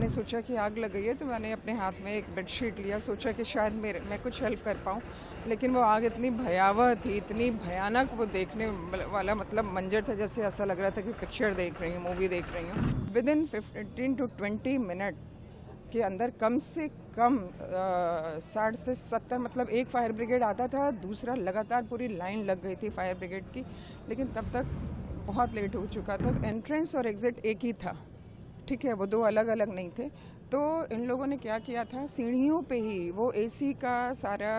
मैंने सोचा कि आग लग गई है, तो मैंने अपने हाथ में एक बेडशीट लिया, सोचा कि शायद मैं कुछ हेल्प कर पाऊँ। लेकिन वो आग इतनी भयावह थी, इतनी भयानक वो देखने वाला मतलब मंजर था, जैसे ऐसा लग रहा था कि पिक्चर देख रही हूँ, मूवी देख रही हूँ। विदिन 15 टू 20 मिनट के अंदर कम से कम 60 से 70 मतलब एक फायर ब्रिगेड आता था, दूसरा लगातार पूरी लाइन लग गई थी फायर ब्रिगेड की। लेकिन तब तक बहुत लेट हो चुका था। एंट्रेंस और एग्ज़िट एक ही था, ठीक है, वो दो अलग अलग नहीं थे। तो इन लोगों ने क्या किया था, सीढ़ियों पे ही वो एसी का सारा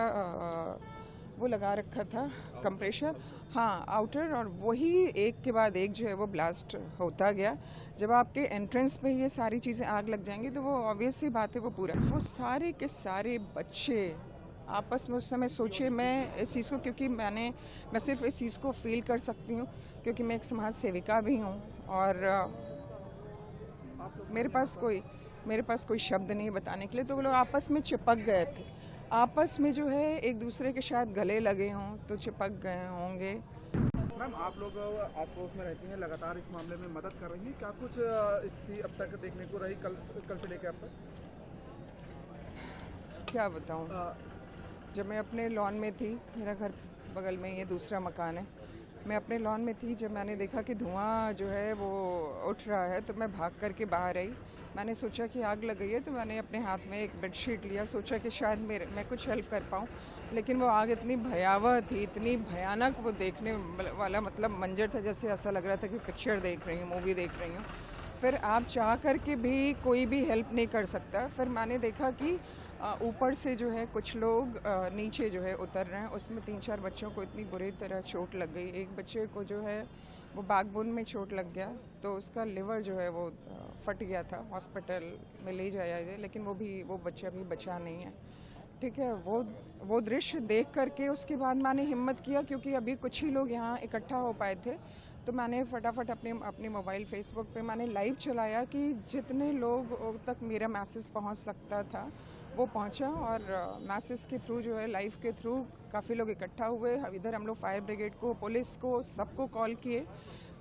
वो लगा रखा था, कंप्रेशर, हाँ, आउटर, और वही एक के बाद एक जो है वो ब्लास्ट होता गया। जब आपके एंट्रेंस पे ये सारी चीज़ें आग लग जाएंगी तो वो ऑब्वियस सी बात है, वो सारे के सारे बच्चे आपस में उस समय सोचिए। मैं इस चीज़ को, क्योंकि मैं सिर्फ इस चीज़ को फील कर सकती हूँ क्योंकि मैं एक समाज सेविका भी हूँ, और मेरे पास कोई शब्द नहीं बताने के लिए। तो वो लोग आपस में चिपक गए थे, आपस में जो है एक दूसरे के शायद गले लगे हों तो चिपक गए होंगे। मैम, आप लोग आउटपोस्ट में रहती हैं, लगातार इस मामले में मदद कर रही हैं, क्या कुछ स्थिति अब तक देखने को रही कल से लेकर अब तक? क्या बताऊं, जब मैं अपने लॉन में थी, मेरा घर बगल में ये दूसरा मकान है, मैं अपने लॉन में थी, जब मैंने देखा कि धुआं जो है वो उठ रहा है तो मैं भाग करके बाहर आई। मैंने सोचा कि आग लग गई है, तो मैंने अपने हाथ में एक बेडशीट लिया, सोचा कि शायद मैं कुछ हेल्प कर पाऊँ। लेकिन वो आग इतनी भयावह थी, इतनी भयानक वो देखने वाला मतलब मंजर था, जैसे ऐसा लग रहा था कि पिक्चर देख रही हूँ, मूवी देख रही हूँ। फिर आप चाह कर के भी कोई भी हेल्प नहीं कर सकता। फिर मैंने देखा कि ऊपर से जो है कुछ लोग नीचे जो है उतर रहे हैं। उसमें 3-4 बच्चों को इतनी बुरी तरह चोट लग गई। एक बच्चे को जो है वो बैकबोन में चोट लग गया, तो उसका लिवर जो है वो फट गया था, हॉस्पिटल में ले जाया गया, लेकिन वो बच्चा अभी बचा नहीं है, ठीक है। वो दृश्य देख करके उसके बाद मैंने हिम्मत किया, क्योंकि अभी कुछ ही लोग यहाँ इकट्ठा हो पाए थे, तो मैंने फटाफट अपने मोबाइल फेसबुक पे मैंने लाइव चलाया कि जितने लोग तक मेरा मैसेज पहुँच सकता था वो पहुँचा। और मैसेज के थ्रू जो है, लाइव के थ्रू काफ़ी लोग इकट्ठा हुए। इधर हम लोग फायर ब्रिगेड को, पुलिस को, सबको कॉल किए।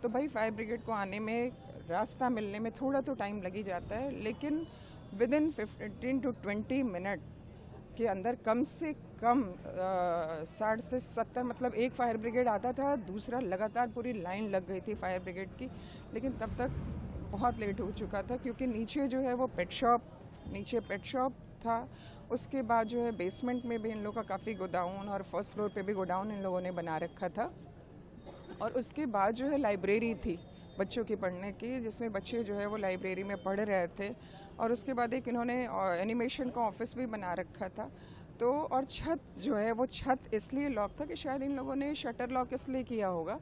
तो भाई फायर ब्रिगेड को आने में, रास्ता मिलने में थोड़ा तो टाइम लग ही जाता है, लेकिन विदिन 15 टू 20 मिनट के अंदर कम से कम 60 से 70 मतलब एक फायर ब्रिगेड आता था, दूसरा लगातार पूरी लाइन लग गई थी फायर ब्रिगेड की। लेकिन तब तक बहुत लेट हो चुका था, क्योंकि नीचे जो है वो नीचे पेट शॉप था। उसके बाद जो है बेसमेंट में भी इन लोगों का काफ़ी गोडाउन, और फर्स्ट फ्लोर पे भी गोडाउन इन लोगों ने बना रखा था। और उसके बाद जो है लाइब्रेरी थी बच्चों की पढ़ने की, जिसमें बच्चे जो है वो लाइब्रेरी में पढ़ रहे थे। और उसके बाद एक इन्होंने एनिमेशन का ऑफिस भी बना रखा था। तो और छत जो है वो छत इसलिए लॉक था कि शायद इन लोगों ने शटर लॉक इसलिए किया होगा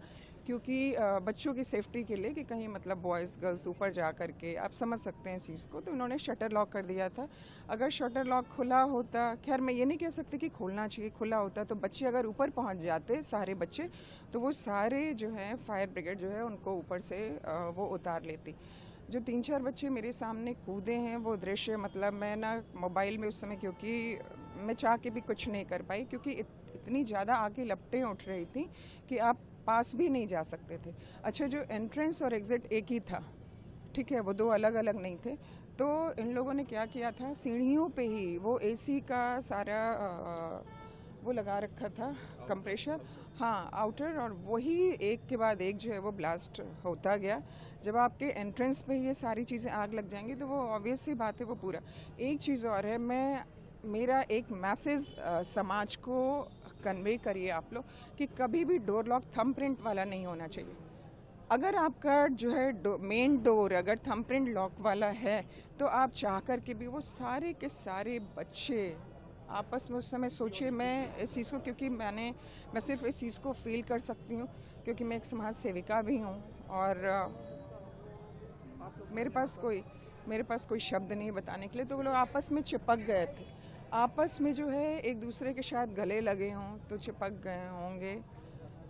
क्योंकि बच्चों की सेफ्टी के लिए, कि कहीं मतलब बॉयज़ गर्ल्स ऊपर जा कर के, आप समझ सकते हैं इस चीज़ को, तो उन्होंने शटर लॉक कर दिया था। अगर शटर लॉक खुला होता, खैर मैं ये नहीं कह सकती कि खोलना चाहिए, खुला होता तो बच्चे अगर ऊपर पहुंच जाते, सारे बच्चे, तो वो सारे जो हैं फायर ब्रिगेड जो है उनको ऊपर से वो उतार लेती। जो 3-4 बच्चे मेरे सामने कूदे हैं, वो दृश्य मतलब मैं ना मोबाइल में उस समय, क्योंकि मैं चाह के भी कुछ नहीं कर पाई, क्योंकि इतनी ज़्यादा आगे लपटें उठ रही थी कि आप पास भी नहीं जा सकते थे। अच्छा, जो एंट्रेंस और एग्ज़िट एक ही था, ठीक है, वो दो अलग अलग नहीं थे। तो इन लोगों ने क्या किया था, सीढ़ियों पे ही वो एसी का सारा वो लगा रखा था, कंप्रेशर, हाँ, आउटर, और वही एक के बाद एक जो है वो ब्लास्ट होता गया। जब आपके एंट्रेंस पे ये सारी चीज़ें आग लग जाएंगी तो वो ऑब्वियस सी बात है, वो पूरा। एक चीज़ और है, मेरा एक मैसेज समाज को कन्वे करिए आप लोग, कि कभी भी डोर लॉक थंबप्रिंट वाला नहीं होना चाहिए। अगर आपका जो है मेन डोर अगर थंबप्रिंट लॉक वाला है, तो आप चाह कर के भी, वो सारे के सारे बच्चे आपस में उस समय सोचिए। मैं इस चीज़ को, क्योंकि मैं सिर्फ इस चीज़ को फील कर सकती हूँ क्योंकि मैं एक समाज सेविका भी हूँ, और मेरे पास कोई शब्द नहीं बताने के लिए। तो वो लोग आपस में चिपक गए थे, आपस में जो है एक दूसरे के शायद गले लगे हों तो चिपक गए होंगे।